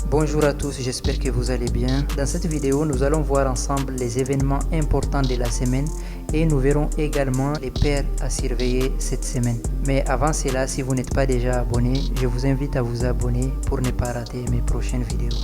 Bonjour à tous, j'espère que vous allez bien. Dans cette vidéo, nous allons voir ensemble les événements importants de la semaine et nous verrons également les paires à surveiller cette semaine. Mais avant cela, si vous n'êtes pas déjà abonné, je vous invite à vous abonner pour ne pas rater mes prochaines vidéos.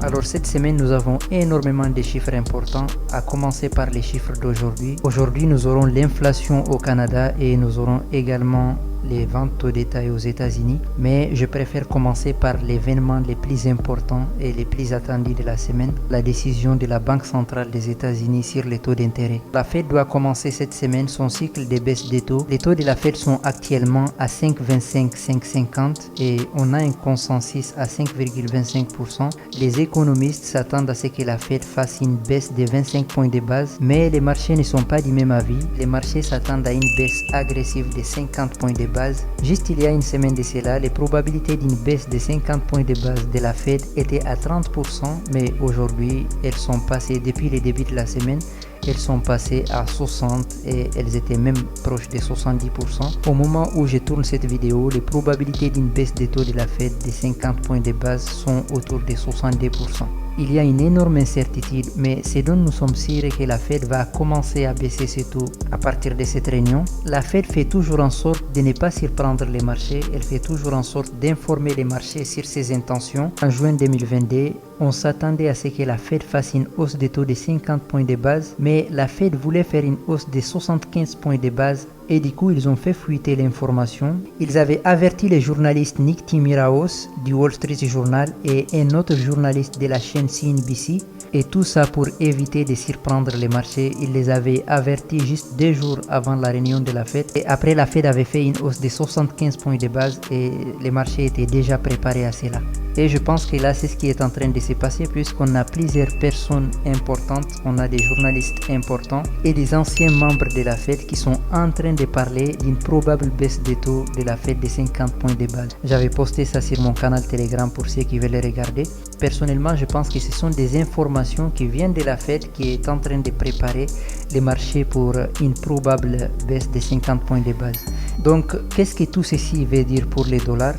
Alors cette semaine, nous avons énormément de chiffres importants, à commencer par les chiffres d'aujourd'hui. Aujourd'hui, nous aurons l'inflation au Canada et nous aurons également les ventes au détail aux États-Unis, mais je préfère commencer par l'événement les plus importants et les plus attendus de la semaine, la décision de la Banque centrale des États-Unis sur les taux d'intérêt. La Fed doit commencer cette semaine son cycle de baisse des taux. Les taux de la Fed sont actuellement à 5,25, 5,50 et on a un consensus à 5,25%. Les économistes s'attendent à ce que la Fed fasse une baisse de 25 points de base, mais les marchés ne sont pas du même avis. Les marchés s'attendent à une baisse agressive de 50 points de base. Juste il y a une semaine de cela, les probabilités d'une baisse de 50 points de base de la Fed étaient à 30%, mais aujourd'hui, elles sont passées, depuis le début de la semaine, elles sont passées à 60 et elles étaient même proches de 70%. Au moment où je tourne cette vidéo, les probabilités d'une baisse des taux de la Fed de 50 points de base sont autour de 70%. Il y a une énorme incertitude, mais ce dont nous sommes sûrs est que la Fed va commencer à baisser ses taux à partir de cette réunion. La Fed fait toujours en sorte de ne pas surprendre les marchés, elle fait toujours en sorte d'informer les marchés sur ses intentions. En juin 2022, on s'attendait à ce que la Fed fasse une hausse des taux de 50 points de base, mais la Fed voulait faire une hausse de 75 points de base et du coup ils ont fait fuiter l'information. Ils avaient averti les journalistes Nick Timiraos du Wall Street Journal et un autre journaliste de la chaîne CNBC, et tout ça pour éviter de surprendre les marchés. Ils les avaient avertis juste 2 jours avant la réunion de la Fed, et après la Fed avait fait une hausse de 75 points de base et les marchés étaient déjà préparés à cela. Et je pense que là, c'est ce qui est en train de se passer puisqu'on a plusieurs personnes importantes, on a des journalistes importants et des anciens membres de la Fed qui sont en train de parler d'une probable baisse des taux de la Fed de 50 points de base. J'avais posté ça sur mon canal Telegram pour ceux qui veulent le regarder. Personnellement, je pense que ce sont des informations qui viennent de la Fed qui est en train de préparer les marchés pour une probable baisse de 50 points de base. Donc, qu'est-ce que tout ceci veut dire pour les dollars?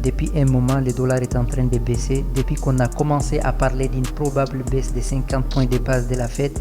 Depuis un moment, le dollar est en train de baisser. Depuis qu'on a commencé à parler d'une probable baisse de 50 points de base de la Fed,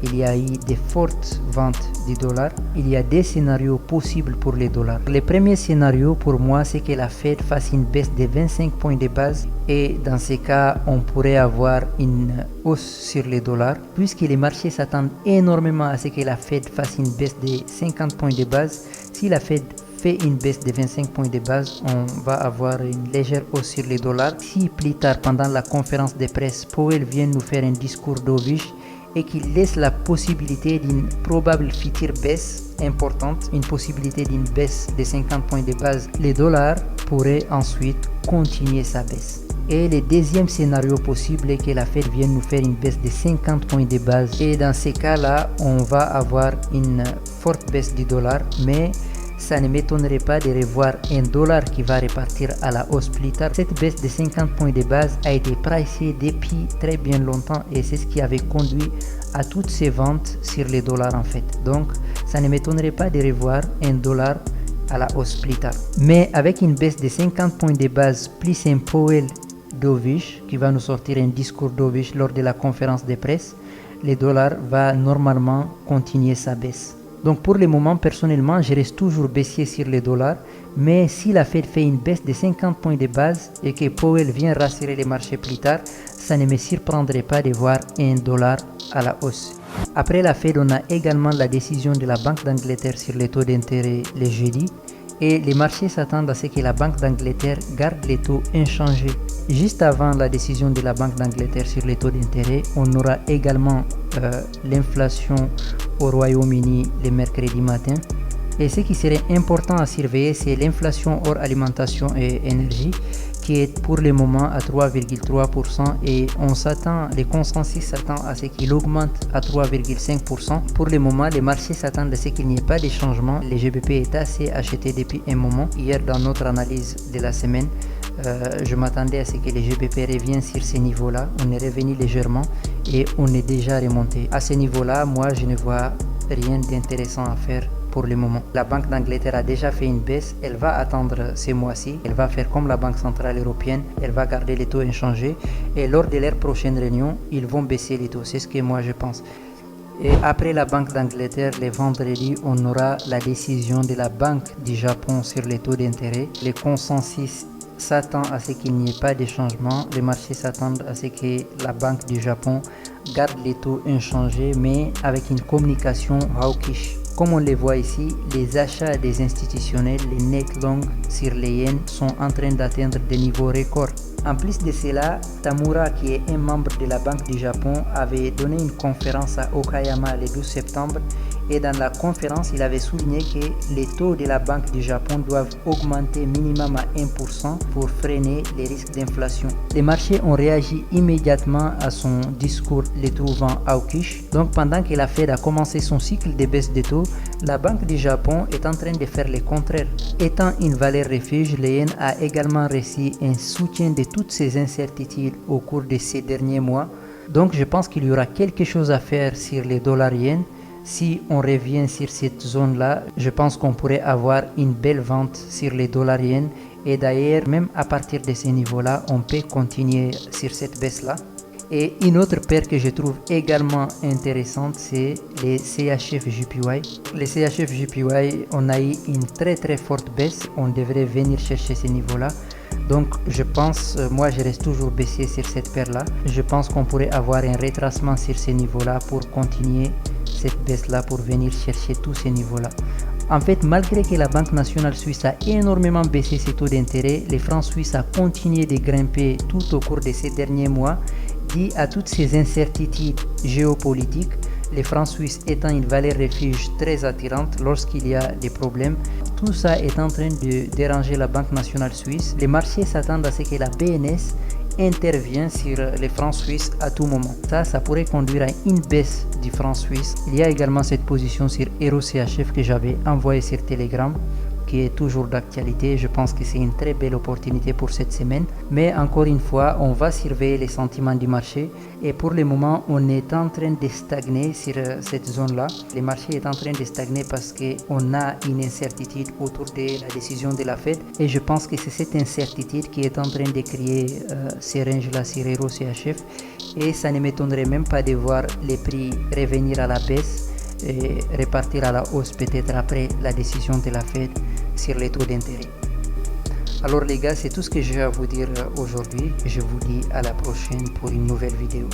il y a eu de fortes ventes du dollar. Il y a des scénarios possibles pour les dollars. Le premier scénario pour moi, c'est que la Fed fasse une baisse de 25 points de base et dans ces cas, on pourrait avoir une hausse sur les dollars puisque les marchés s'attendent énormément à ce que la Fed fasse une baisse de 50 points de base. Si la Fed fait une baisse de 25 points de base, on va avoir une légère hausse sur les dollars. Si plus tard, pendant la conférence de presse, Powell vient nous faire un discours dovish et qu'il laisse la possibilité d'une probable future baisse importante, une possibilité d'une baisse de 50 points de base, les dollars pourraient ensuite continuer sa baisse. Et le deuxième scénario possible est que la Fed vienne nous faire une baisse de 50 points de base. Et dans ces cas-là, on va avoir une forte baisse du dollar, mais ça ne m'étonnerait pas de revoir un dollar qui va repartir à la hausse plus tard. Cette baisse de 50 points de base a été pricée depuis très bien longtemps et c'est ce qui avait conduit à toutes ces ventes sur les dollars en fait. Donc ça ne m'étonnerait pas de revoir un dollar à la hausse plus tard. Mais avec une baisse de 50 points de base plus un Powell dovish qui va nous sortir un discours dovish lors de la conférence de presse, le dollar va normalement continuer sa baisse. Donc pour le moment, personnellement, je reste toujours baissier sur les dollars, mais si la Fed fait une baisse de 50 points de base et que Powell vient rassurer les marchés plus tard, ça ne me surprendrait pas de voir un dollar à la hausse. Après la Fed, on a également la décision de la Banque d'Angleterre sur les taux d'intérêt le jeudi. Et les marchés s'attendent à ce que la Banque d'Angleterre garde les taux inchangés. Juste avant la décision de la Banque d'Angleterre sur les taux d'intérêt, on aura également l'inflation au Royaume-Uni le mercredi matin. Et ce qui serait important à surveiller, c'est l'inflation hors alimentation et énergie qui est pour le moment à 3,3% et le consensus s'attend à ce qu'il augmente à 3,5%. Pour le moment, les marchés s'attendent à ce qu'il n'y ait pas de changement. Le GBP est assez acheté depuis un moment. Hier, dans notre analyse de la semaine, je m'attendais à ce que le GBP revienne sur ces niveaux-là. On est revenu légèrement et on est déjà remonté. À ce niveau-là, moi, je ne vois rien d'intéressant à faire pour le moment. La Banque d'Angleterre a déjà fait une baisse, elle va attendre ces mois-ci, elle va faire comme la Banque Centrale Européenne, elle va garder les taux inchangés et lors de leur prochaine réunion, ils vont baisser les taux, c'est ce que moi je pense. Et après la Banque d'Angleterre, le vendredi, on aura la décision de la Banque du Japon sur les taux d'intérêt. Le consensus s'attend à ce qu'il n'y ait pas de changement. Les marchés s'attendent à ce que la Banque du Japon garde les taux inchangés, mais avec une communication hawkish. Comme on le voit ici, les achats des institutionnels, les net long sur les yens, sont en train d'atteindre des niveaux records. En plus de cela, Tamura, qui est un membre de la Banque du Japon, avait donné une conférence à Okayama le 12 septembre et dans la conférence, il avait souligné que les taux de la Banque du Japon doivent augmenter minimum à 1% pour freiner les risques d'inflation. Les marchés ont réagi immédiatement à son discours, les trouvant hawkish. Donc pendant que la Fed a commencé son cycle de baisse de taux, la Banque du Japon est en train de faire le contraire. Étant une valeur refuge, le yen a également reçu un soutien de toutes ces incertitudes au cours de ces derniers mois. Donc je pense qu'il y aura quelque chose à faire sur les dollars yens. Si on revient sur cette zone-là, je pense qu'on pourrait avoir une belle vente sur les dollars yens. Et d'ailleurs, même à partir de ces niveaux-là, on peut continuer sur cette baisse-là. Et une autre paire que je trouve également intéressante, c'est les CHF-JPY. Les CHF-JPY, on a eu une très forte baisse. On devrait venir chercher ces niveaux-là. Donc je pense, moi je reste toujours baissier sur cette paire-là. Je pense qu'on pourrait avoir un retracement sur ces niveaux-là pour continuer cette baisse-là, pour venir chercher tous ces niveaux-là. En fait, malgré que la Banque nationale suisse a énormément baissé ses taux d'intérêt, les francs suisses a continué de grimper tout au cours de ces derniers mois, dû à toutes ces incertitudes géopolitiques, les francs suisses étant une valeur refuge très attirante lorsqu'il y a des problèmes. Tout ça est en train de déranger la Banque nationale suisse. Les marchés s'attendent à ce que la BNS intervient sur les francs suisses à tout moment. Ça pourrait conduire à une baisse du franc suisse. Il y a également cette position sur EUROCHF que j'avais envoyé sur Telegram, qui est toujours d'actualité. Je pense que c'est une très belle opportunité pour cette semaine. Mais encore une fois, on va surveiller les sentiments du marché. Et pour le moment, on est en train de stagner sur cette zone-là. Le marché est en train de stagner parce qu'on a une incertitude autour de la décision de la Fed. Et je pense que c'est cette incertitude qui est en train de créer ces ranges-là sur EUROCHF. Et ça ne m'étonnerait même pas de voir les prix revenir à la baisse et repartir à la hausse peut-être après la décision de la Fed sur les taux d'intérêt. Alors les gars, c'est tout ce que j'ai à vous dire aujourd'hui. Je vous dis à la prochaine pour une nouvelle vidéo.